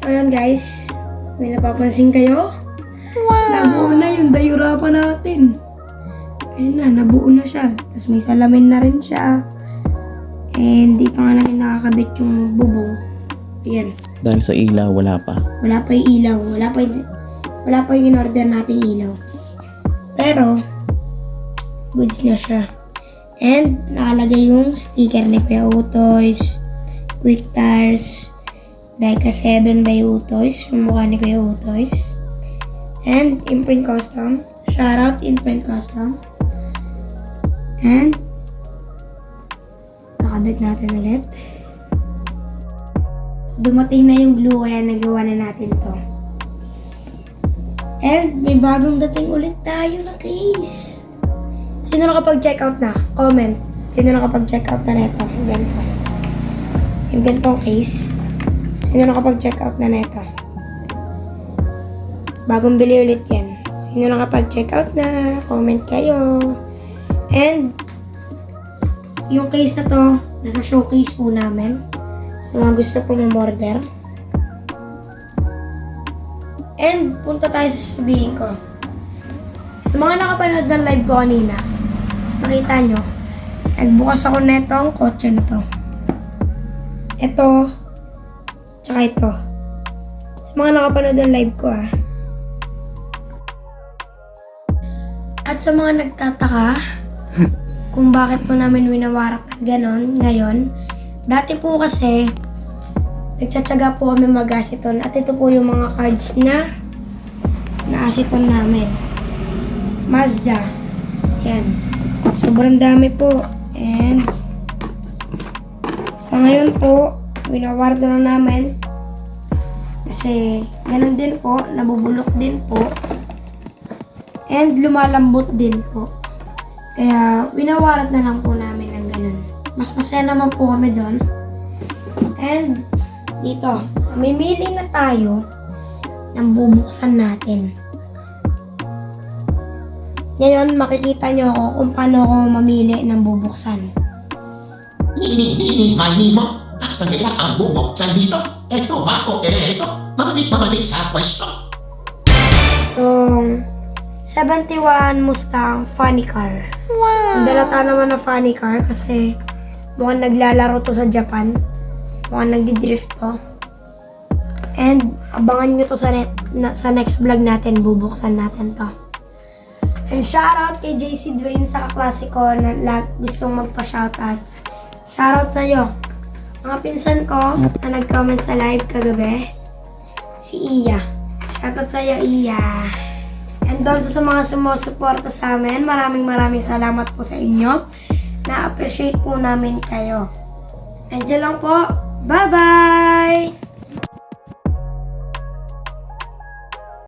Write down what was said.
So ayan guys, may napapansin kayo? Wow! Nabuo na yung dayura pa natin. Ayun na, nabuo na siya. Tapos may salamin na rin siya. And di pa nga namin nakakabit yung bubong. Ayan. Dahil sa ilaw, wala pa. Wala pa yung ilaw. Wala pa yung in-order nating ilaw. Pero, goods na siya. And, nakalagay yung sticker ni Kuya Utoys, Quick Tires, Daika 7 by Utoys, yung mukha ni Kuya Utoys. And, Imprint Custom. Shoutout Imprint Custom. And, nakabit natin ulit. Dumating na yung glue kaya nagawa na natin to. And may bagong dating ulit tayo na case. Sino nakapag-check out na? Comment. Sino nakapag-check out na neto? Ganito. Yung ganitong case. Sino nakapag-check out na neto? Bagong bili ulit yan. Sino nakapag-check out na? Comment kayo. And yung case na to, nasa showcase po namin. Sa mga gusto pong umorder. And punta tayo sa sasabihin ko. Sa mga nakapanood ng live ko kanina, nakita nyo, nagbukas ako netong kotse na to. Ito, tsaka ito. Sa mga nakapanood ng live ko At sa mga nagtataka, kung bakit po namin winawarak na ganon ngayon. Dati po kasi, nagtsatsaga po kami mag-aceton at ito po yung mga cards na aceton namin. Mazda. Yan. Sobrang dami po. And sa ngayon po, winawarak na lang namin. Kasi ganon din po, nabubulok din po. And lumalambot din po. Kaya, winawarat na lang po namin ng ganun. Mas masaya naman po kami doon. And, dito, mamimili na tayo ng bubuksan natin. Ngayon, makikita nyo ako kung paano ako mamili ng bubuksan. Mali mo, asa nila ang bubuksan dito? Eto ba o eto? Mabalik sa pwesto. Itong 71 Mustang funny car. Wow! Ang dalata naman na funny car kasi mukhang naglalaro to sa Japan. Mukhang nagdi-drift to. And abangan nyo to sa next vlog natin. Bubuksan natin to. And shoutout kay JC Dwayne sa kaklase ko na gustong magpa-shoutout. Shoutout sa'yo. Mga pinsan ko na nag-comment sa live kagabi. Si Iya. Shoutout sa'yo, Iya. And also sa mga sumusuporta sa amin, maraming salamat po sa inyo. Na-appreciate po namin kayo. Nandiyan lang po. Bye-bye!